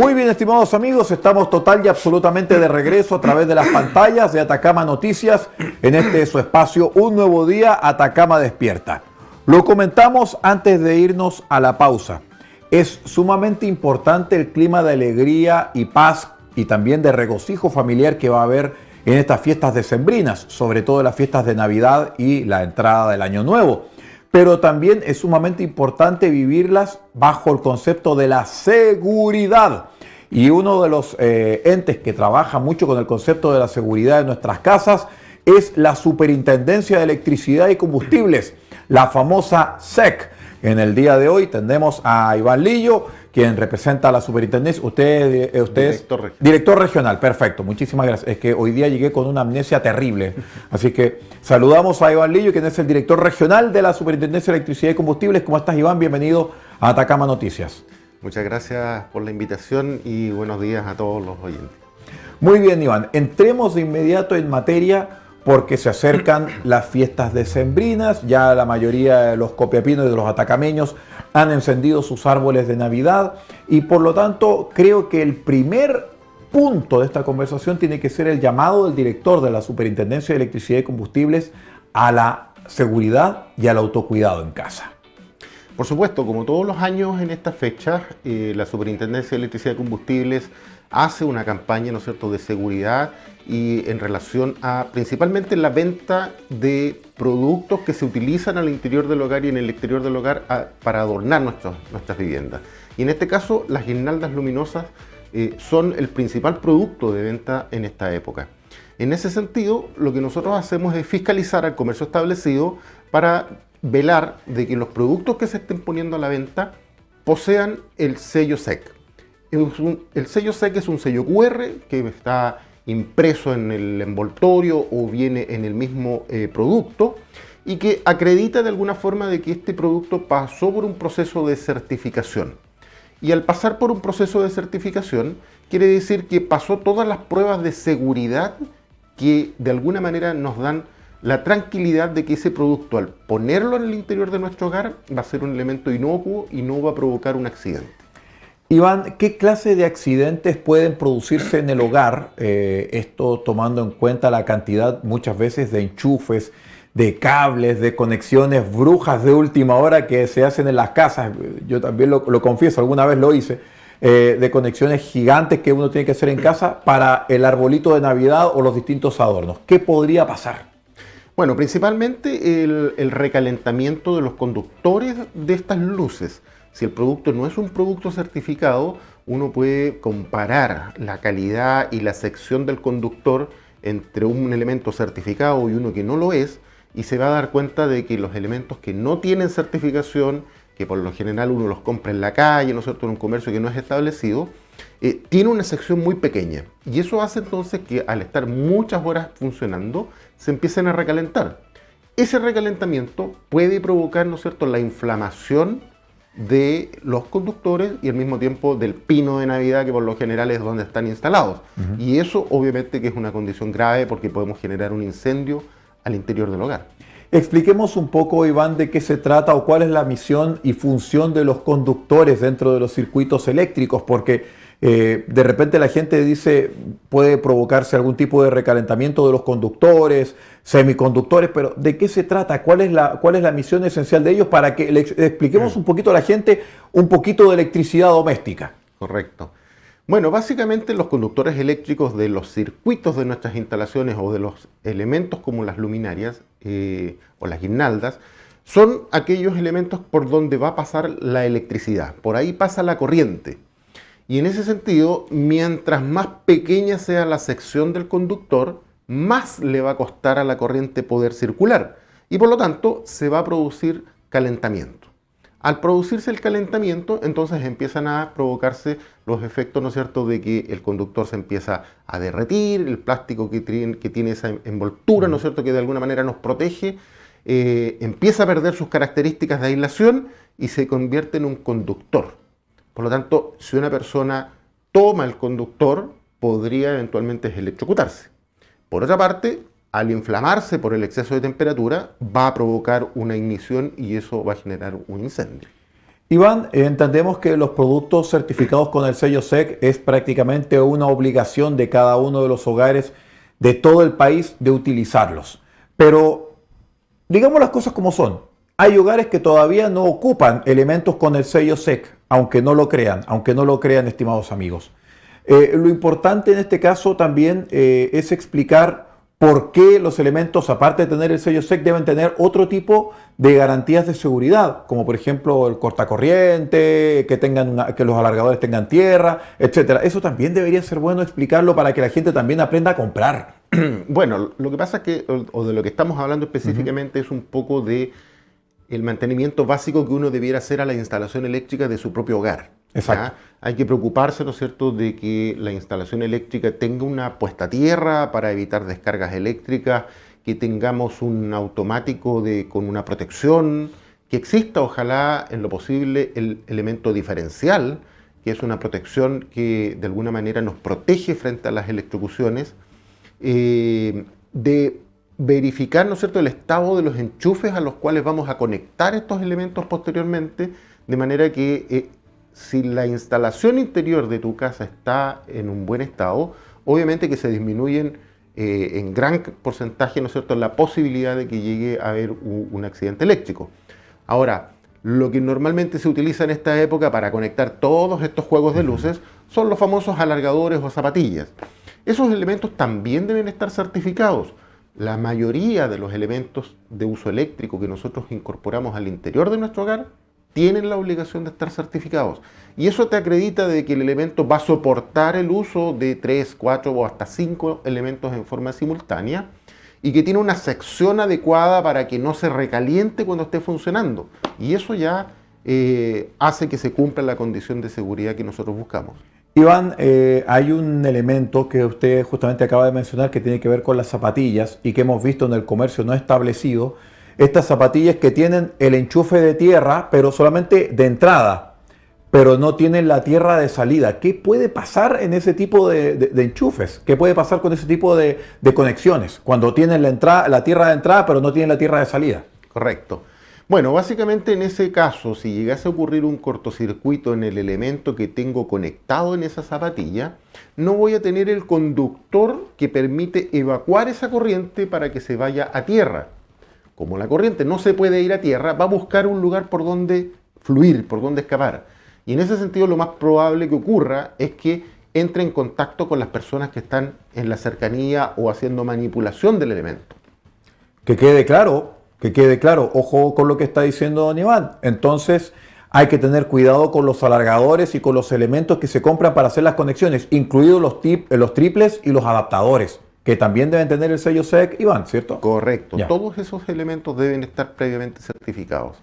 Muy bien, estimados amigos, estamos total y absolutamente de regreso a través de las pantallas de Atacama Noticias en este su espacio Un Nuevo Día, Atacama Despierta. Lo comentamos antes de irnos a la pausa. Es sumamente importante el clima de alegría y paz y también de regocijo familiar que va a haber en estas fiestas decembrinas, sobre todo las fiestas de Navidad y la entrada del Año Nuevo. Pero también es sumamente importante vivirlas bajo el concepto de la seguridad. Y uno de los entes que trabaja mucho con el concepto de la seguridad en nuestras casas es la Superintendencia de Electricidad y Combustibles, la famosa SEC. En el día de hoy tenemos a Iván Lillo, quien representa a la superintendencia. Usted es director regional. Perfecto, muchísimas gracias. Es que hoy día llegué con una amnesia terrible. Así que saludamos a Iván Lillo, quien es el director regional de la Superintendencia de Electricidad y Combustibles. ¿Cómo estás, Iván? Bienvenido a Atacama Noticias. Muchas gracias por la invitación y buenos días a todos los oyentes. Muy bien, Iván. Entremos de inmediato en materia porque se acercan las fiestas decembrinas. Ya la mayoría de los copiapinos y de los atacameños han encendido sus árboles de Navidad y por lo tanto creo que el primer punto de esta conversación tiene que ser el llamado del director de la Superintendencia de Electricidad y Combustibles a la seguridad y al autocuidado en casa. Por supuesto, como todos los años en esta fecha, la Superintendencia de Electricidad y Combustibles hace una campaña, ¿no es cierto?, de seguridad y en relación a principalmente la venta de productos que se utilizan al interior del hogar y en el exterior del hogar para adornar nuestras viviendas. Y en este caso, las guirnaldas luminosas son el principal producto de venta en esta época. En ese sentido, lo que nosotros hacemos es fiscalizar al comercio establecido para velar de que los productos que se estén poniendo a la venta posean el sello SEC. El sello SEC es un sello QR que está impreso en el envoltorio o viene en el mismo producto y que acredita de alguna forma de que este producto pasó por un proceso de certificación. Y al pasar por un proceso de certificación quiere decir que pasó todas las pruebas de seguridad que de alguna manera nos dan la tranquilidad de que ese producto al ponerlo en el interior de nuestro hogar va a ser un elemento inocuo y no va a provocar un accidente. Iván, ¿qué clase de accidentes pueden producirse en el hogar? Esto tomando en cuenta la cantidad muchas veces de enchufes, de cables, de conexiones brujas de última hora que se hacen en las casas. Yo también lo confieso, alguna vez lo hice, de conexiones gigantes que uno tiene que hacer en casa para el arbolito de Navidad o los distintos adornos. ¿Qué podría pasar? Bueno, principalmente el recalentamiento de los conductores de estas luces. Si el producto no es un producto certificado, uno puede comparar la calidad y la sección del conductor entre un elemento certificado y uno que no lo es, y se va a dar cuenta de que los elementos que no tienen certificación, que por lo general uno los compra en la calle, ¿no es cierto?, en un comercio que no es establecido, tiene una sección muy pequeña. Y eso hace entonces que al estar muchas horas funcionando, se empiecen a recalentar. Ese recalentamiento puede provocar, ¿no es cierto?, la inflamación de los conductores y al mismo tiempo del pino de Navidad, que por lo general es donde están instalados. Y eso obviamente que es una condición grave porque podemos generar un incendio al interior del hogar. Expliquemos un poco, Iván, de qué se trata o cuál es la misión y función de los conductores dentro de los circuitos eléctricos, porque de repente la gente dice puede provocarse algún tipo de recalentamiento de los conductores, semiconductores, pero ¿de qué se trata? ¿Cuál es la misión esencial de ellos para que le expliquemos un poquito a la gente un poquito de electricidad doméstica? Correcto. Bueno, básicamente los conductores eléctricos de los circuitos de nuestras instalaciones o de los elementos como las luminarias o las guirnaldas son aquellos elementos por donde va a pasar la electricidad. Por ahí pasa la corriente. Y en ese sentido, mientras más pequeña sea la sección del conductor, más le va a costar a la corriente poder circular. Y por lo tanto, se va a producir calentamiento. Al producirse el calentamiento, entonces empiezan a provocarse los efectos, ¿no es cierto?, de que el conductor se empieza a derretir, el plástico que tiene esa envoltura, ¿no es cierto?, que de alguna manera nos protege, empieza a perder sus características de aislación y se convierte en un conductor. Por lo tanto, si una persona toma el conductor, podría eventualmente electrocutarse. Por otra parte, al inflamarse por el exceso de temperatura, va a provocar una ignición y eso va a generar un incendio. Iván, entendemos que los productos certificados con el sello SEC es prácticamente una obligación de cada uno de los hogares de todo el país de utilizarlos. Pero digamos las cosas como son. Hay hogares que todavía no ocupan elementos con el sello SEC, aunque no lo crean, estimados amigos. Lo importante en este caso también es explicar por qué los elementos, aparte de tener el sello SEC, deben tener otro tipo de garantías de seguridad, como por ejemplo el cortacorriente, que los alargadores tengan tierra, etcétera. Eso también debería ser bueno explicarlo para que la gente también aprenda a comprar. Bueno, lo que pasa es que, o de lo que estamos hablando específicamente, es un poco de el mantenimiento básico que uno debiera hacer a la instalación eléctrica de su propio hogar. Exacto. ¿Ya? Hay que preocuparse, ¿no es cierto?, de que la instalación eléctrica tenga una puesta a tierra para evitar descargas eléctricas, que tengamos un automático con una protección, que exista, ojalá, en lo posible, el elemento diferencial, que es una protección que de alguna manera nos protege frente a las electrocuciones, de verificar, ¿no es cierto?, el estado de los enchufes a los cuales vamos a conectar estos elementos posteriormente, de manera que si la instalación interior de tu casa está en un buen estado, obviamente que se disminuyen en gran porcentaje, ¿no es cierto?, la posibilidad de que llegue a haber un accidente eléctrico. Ahora, lo que normalmente se utiliza en esta época para conectar todos estos juegos de luces son los famosos alargadores o zapatillas. Esos elementos también deben estar certificados. La mayoría de los elementos de uso eléctrico que nosotros incorporamos al interior de nuestro hogar tienen la obligación de estar certificados. Y eso te acredita de que el elemento va a soportar el uso de 3, 4 o hasta 5 elementos en forma simultánea y que tiene una sección adecuada para que no se recaliente cuando esté funcionando. Y eso ya hace que se cumpla la condición de seguridad que nosotros buscamos. Iván, hay un elemento que usted justamente acaba de mencionar que tiene que ver con las zapatillas y que hemos visto en el comercio no establecido. Estas zapatillas que tienen el enchufe de tierra, pero solamente de entrada, pero no tienen la tierra de salida. ¿Qué puede pasar en ese tipo de enchufes? ¿Qué puede pasar con ese tipo de conexiones? Cuando tienen la tierra de entrada, pero no tienen la tierra de salida. Correcto. Bueno, básicamente en ese caso, si llegase a ocurrir un cortocircuito en el elemento que tengo conectado en esa zapatilla, no voy a tener el conductor que permite evacuar esa corriente para que se vaya a tierra. Como la corriente no se puede ir a tierra, va a buscar un lugar por donde fluir, por donde escapar. Y en ese sentido lo más probable que ocurra es que entre en contacto con las personas que están en la cercanía o haciendo manipulación del elemento. Que quede claro, ojo con lo que está diciendo don Iván. Entonces hay que tener cuidado con los alargadores y con los elementos que se compran para hacer las conexiones, incluidos los triples y los adaptadores, que también deben tener el sello SEC, Iván, ¿cierto? Correcto. Ya. Todos esos elementos deben estar previamente certificados.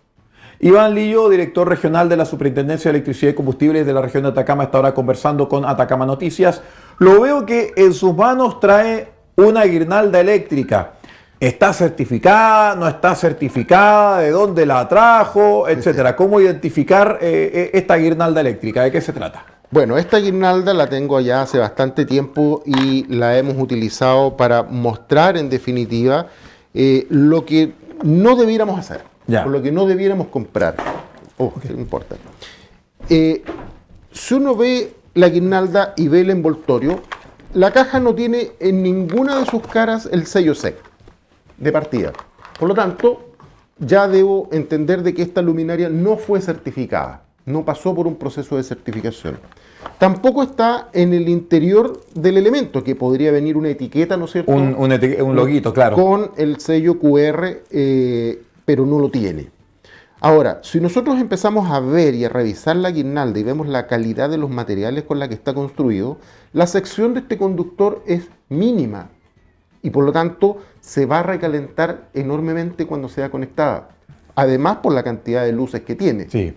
Iván Lillo, director regional de la Superintendencia de Electricidad y Combustibles de la región de Atacama, está ahora conversando con Atacama Noticias. Lo veo que en sus manos trae una guirnalda eléctrica. ¿Está certificada? ¿No está certificada? ¿De dónde la trajo? Etcétera. ¿Cómo identificar esta guirnalda eléctrica? ¿De qué se trata? Bueno, esta guirnalda la tengo ya hace bastante tiempo y la hemos utilizado para mostrar en definitiva lo que no debiéramos hacer, o lo que no debiéramos comprar. No importa. Si uno ve la guirnalda y ve el envoltorio, la caja no tiene en ninguna de sus caras el sello SEC de partida. Por lo tanto, ya debo entender de que esta luminaria no fue certificada, no pasó por un proceso de certificación. Tampoco está en el interior del elemento, que podría venir una etiqueta, ¿no es cierto? Un loguito, claro. Con el sello QR, pero no lo tiene. Ahora, si nosotros empezamos a ver y a revisar la guirnalda y vemos la calidad de los materiales con la que está construido, la sección de este conductor es mínima y por lo tanto se va a recalentar enormemente cuando sea conectada. Además, por la cantidad de luces que tiene. Sí.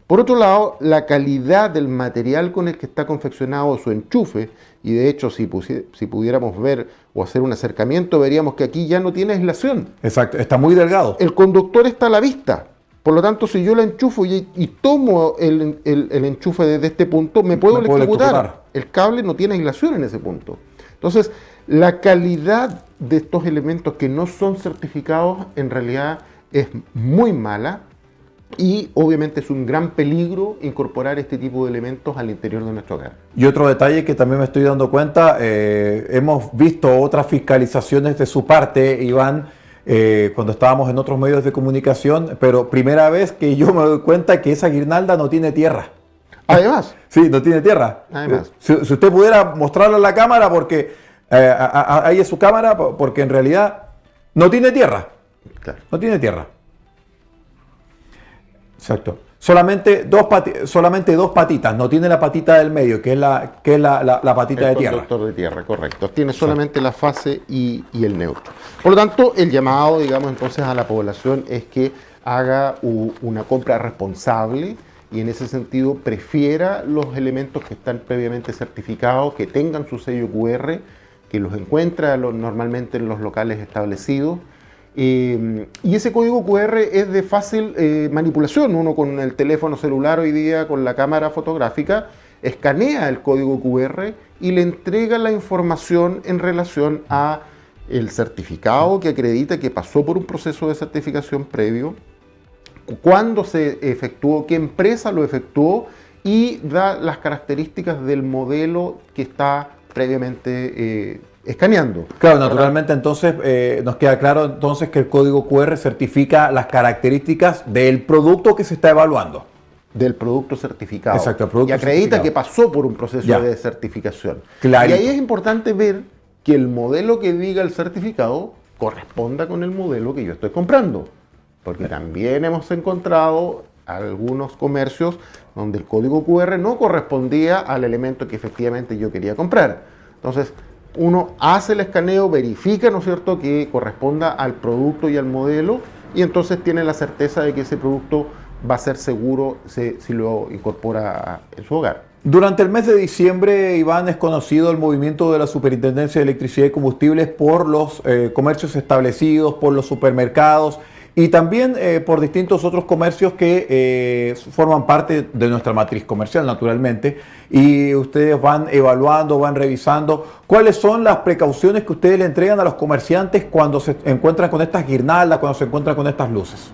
Por otro lado, la calidad del material con el que está confeccionado su enchufe, y de hecho si pudiéramos ver o hacer un acercamiento, veríamos que aquí ya no tiene aislación. Exacto, está muy delgado. El conductor está a la vista. Por lo tanto, si yo la enchufo y tomo el enchufe desde este punto, me puedo electrocutar. El cable no tiene aislación en ese punto. Entonces, la calidad de estos elementos que no son certificados en realidad es muy mala. y obviamente es un gran peligro incorporar este tipo de elementos al interior de nuestro hogar. Y otro detalle que también me estoy dando cuenta, hemos visto otras fiscalizaciones de su parte, Iván, cuando estábamos en otros medios de comunicación, pero primera vez que yo me doy cuenta que esa guirnalda no tiene tierra. Además. Sí, no tiene tierra. Además. Si usted pudiera mostrarlo en la cámara, porque ahí es su cámara, porque en realidad no tiene tierra. Claro. No tiene tierra. Exacto. Solamente dos patitas, no tiene la patita del medio, que es la patita de tierra. El conductor de tierra, correcto. Tiene solamente la fase y el neutro. Por lo tanto, el llamado, digamos, entonces a la población es que haga una compra responsable y en ese sentido prefiera los elementos que están previamente certificados, que tengan su sello QR, que los encuentra normalmente en los locales establecidos. Y ese código QR es de fácil manipulación. Uno con el teléfono celular hoy día, con la cámara fotográfica, escanea el código QR y le entrega la información en relación a el certificado que acredita que pasó por un proceso de certificación previo, cuándo se efectuó, qué empresa lo efectuó y da las características del modelo que está previamente escaneando. Claro, naturalmente entonces nos queda claro entonces que el código QR certifica las características del producto que se está evaluando. Del producto certificado. Exacto, el producto y acredita certificado. Que pasó por un proceso Ya. de certificación. Clarito. Y ahí es importante ver que el modelo que diga el certificado corresponda con el modelo que yo estoy comprando. Porque también hemos encontrado algunos comercios donde el código QR no correspondía al elemento que efectivamente yo quería comprar. Entonces, uno hace el escaneo, verifica, ¿no es cierto?, que corresponda al producto y al modelo, y entonces tiene la certeza de que ese producto va a ser seguro si lo incorpora en su hogar. Durante el mes de diciembre, Iván, es conocido el movimiento de la Superintendencia de Electricidad y Combustibles por los comercios establecidos, por los supermercados y también por distintos otros comercios que forman parte de nuestra matriz comercial, naturalmente. Y ustedes van evaluando, van revisando cuáles son las precauciones que ustedes le entregan a los comerciantes cuando se encuentran con estas guirnaldas, cuando se encuentran con estas luces.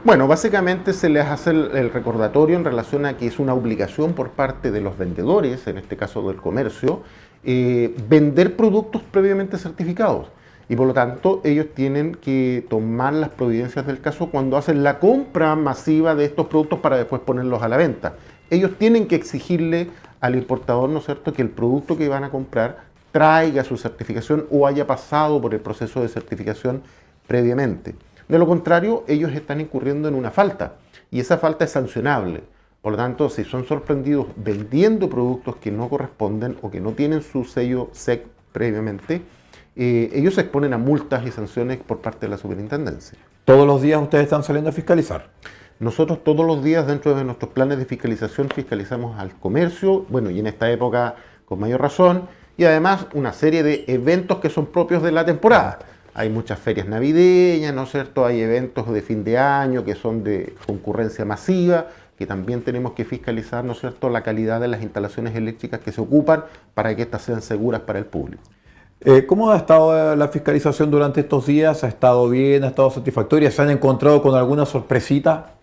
Bueno, básicamente se les hace el recordatorio en relación a que es una obligación por parte de los vendedores, en este caso del comercio, vender productos previamente certificados. Y por lo tanto, ellos tienen que tomar las providencias del caso cuando hacen la compra masiva de estos productos para después ponerlos a la venta. Ellos tienen que exigirle al importador, ¿no es cierto?, que el producto que van a comprar traiga su certificación o haya pasado por el proceso de certificación previamente. De lo contrario, ellos están incurriendo en una falta y esa falta es sancionable. Por lo tanto, si son sorprendidos vendiendo productos que no corresponden o que no tienen su sello SEC previamente, ellos se exponen a multas y sanciones por parte de la superintendencia. ¿Todos los días ustedes están saliendo a fiscalizar? Nosotros todos los días dentro de nuestros planes de fiscalización fiscalizamos al comercio, bueno, y en esta época con mayor razón, y además una serie de eventos que son propios de la temporada. Hay muchas ferias navideñas, ¿no es cierto? Hay eventos de fin de año que son de concurrencia masiva, que también tenemos que fiscalizar, ¿no es cierto?, la calidad de las instalaciones eléctricas que se ocupan para que éstas sean seguras para el público. ¿Cómo ha estado la fiscalización durante estos días? ¿Ha estado bien? ¿Ha estado satisfactoria? ¿Se han encontrado con alguna sorpresita?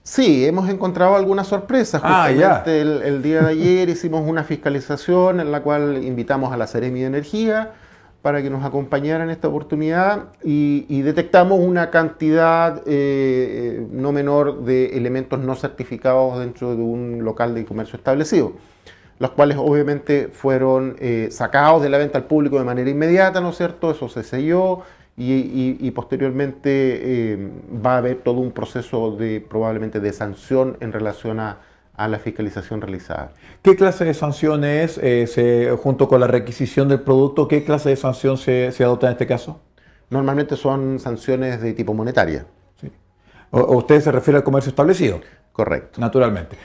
Sí, hemos encontrado algunas sorpresas. Justamente el día de ayer hicimos una fiscalización en la cual invitamos a la Seremi de Energía para que nos acompañara en esta oportunidad y detectamos una cantidad no menor de elementos no certificados dentro de un local de comercio establecido, los cuales obviamente fueron sacados de la venta al público de manera inmediata, ¿no es cierto? Eso se selló y posteriormente va a haber todo un proceso probablemente de sanción en relación a la fiscalización realizada. ¿Qué clase de sanción es, junto con la requisición del producto, qué clase de sanción se adopta en este caso? Normalmente son sanciones de tipo monetaria. Sí. ¿O usted se refiere al comercio establecido? Correcto. Naturalmente.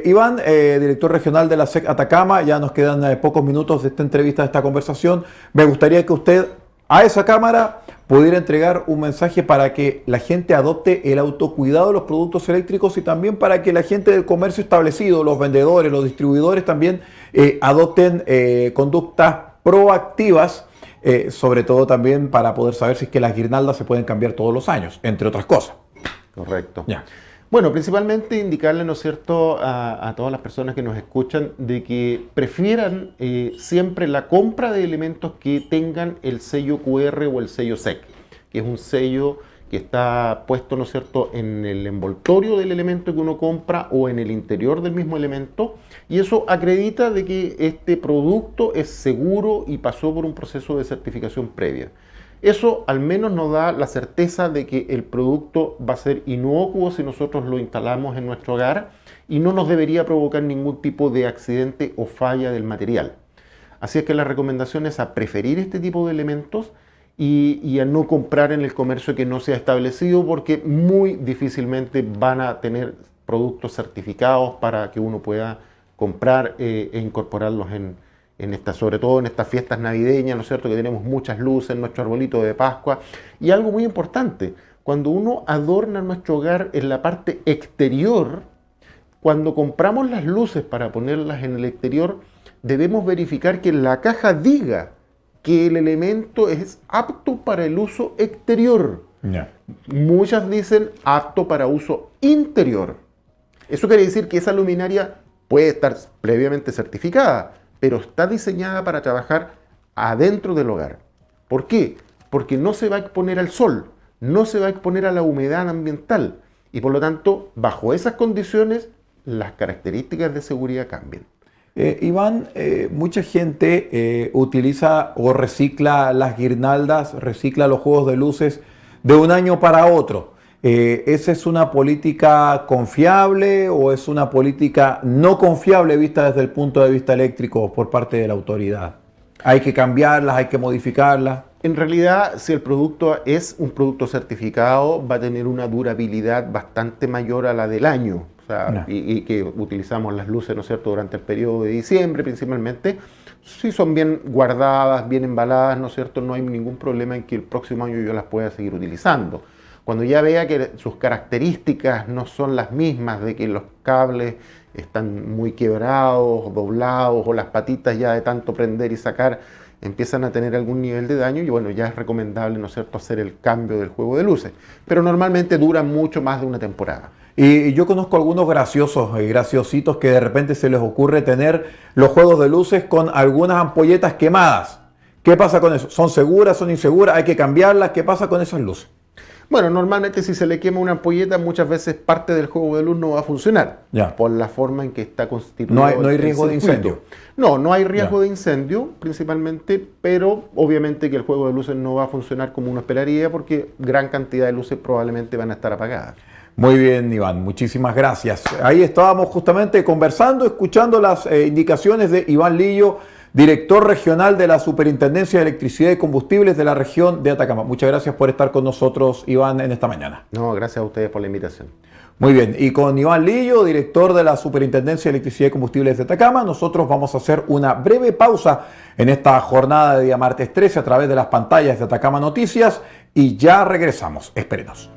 Iván, director regional de la SEC Atacama, ya nos quedan pocos minutos de esta entrevista, de esta conversación. Me gustaría que usted a esa cámara pudiera entregar un mensaje para que la gente adopte el autocuidado de los productos eléctricos y también para que la gente del comercio establecido, los vendedores, los distribuidores también adopten conductas proactivas, sobre todo también para poder saber si es que las guirnaldas se pueden cambiar todos los años, entre otras cosas. Correcto. Ya. Bueno, principalmente indicarle, ¿no es cierto?, a todas las personas que nos escuchan de que prefieran siempre la compra de elementos que tengan el sello QR o el sello SEC, que es un sello que está puesto, ¿no es cierto?, en el envoltorio del elemento que uno compra o en el interior del mismo elemento, y eso acredita de que este producto es seguro y pasó por un proceso de certificación previa. Eso al menos nos da la certeza de que el producto va a ser inocuo si nosotros lo instalamos en nuestro hogar y no nos debería provocar ningún tipo de accidente o falla del material. Así es que la recomendación es a preferir este tipo de elementos y a no comprar en el comercio que no sea establecido, porque muy difícilmente van a tener productos certificados para que uno pueda comprar e incorporarlos sobre todo en estas fiestas navideñas, ¿no es cierto?, que tenemos muchas luces, nuestro arbolito de Pascua. Y algo muy importante, cuando uno adorna nuestro hogar en la parte exterior, cuando compramos las luces para ponerlas en el exterior, debemos verificar que la caja diga que el elemento es apto para el uso exterior. Yeah. Muchas dicen apto para uso interior. Eso quiere decir que esa luminaria puede estar previamente certificada, pero está diseñada para trabajar adentro del hogar. ¿Por qué? Porque no se va a exponer al sol, no se va a exponer a la humedad ambiental y por lo tanto, bajo esas condiciones, las características de seguridad cambian. Iván, mucha gente utiliza o recicla las guirnaldas, recicla los juegos de luces de un año para otro. ¿Esa es una política confiable o es una política no confiable vista desde el punto de vista eléctrico por parte de la autoridad? ¿Hay que cambiarlas, hay que modificarlas? En realidad, si el producto es un producto certificado, va a tener una durabilidad bastante mayor a la del año. O sea, No. y que utilizamos las luces, ¿no es cierto?, durante el periodo de diciembre principalmente. Si son bien guardadas, bien embaladas, ¿no es cierto?, no hay ningún problema en que el próximo año yo las pueda seguir utilizando. Cuando ya vea que sus características no son las mismas, de que los cables están muy quebrados, doblados, o las patitas ya de tanto prender y sacar empiezan a tener algún nivel de daño, y bueno, ya es recomendable, ¿no es cierto?, hacer el cambio del juego de luces. Pero normalmente duran mucho más de una temporada. Y yo conozco algunos graciosos y graciositos que de repente se les ocurre tener los juegos de luces con algunas ampolletas quemadas. ¿Qué pasa con eso? ¿Son seguras, son inseguras? ¿Hay que cambiarlas? ¿Qué pasa con esas luces? Bueno, normalmente si se le quema una ampolleta, muchas veces parte del juego de luz no va a funcionar, Ya. por la forma en que está constituido. No hay el riesgo de circuito. incendio. No hay riesgo Ya. de incendio, principalmente, pero obviamente que el juego de luces no va a funcionar como uno esperaría, porque gran cantidad de luces probablemente van a estar apagadas. Muy bien, Iván, muchísimas gracias. Ahí estábamos justamente conversando, escuchando las indicaciones de Iván Lillo, director regional de la Superintendencia de Electricidad y Combustibles de la región de Atacama. Muchas gracias por estar con nosotros, Iván, en esta mañana. No, gracias a ustedes por la invitación. Muy bien, y con Iván Lillo, director de la Superintendencia de Electricidad y Combustibles de Atacama, nosotros vamos a hacer una breve pausa en esta jornada de día martes 13 a través de las pantallas de Atacama Noticias y ya regresamos. Espérenos.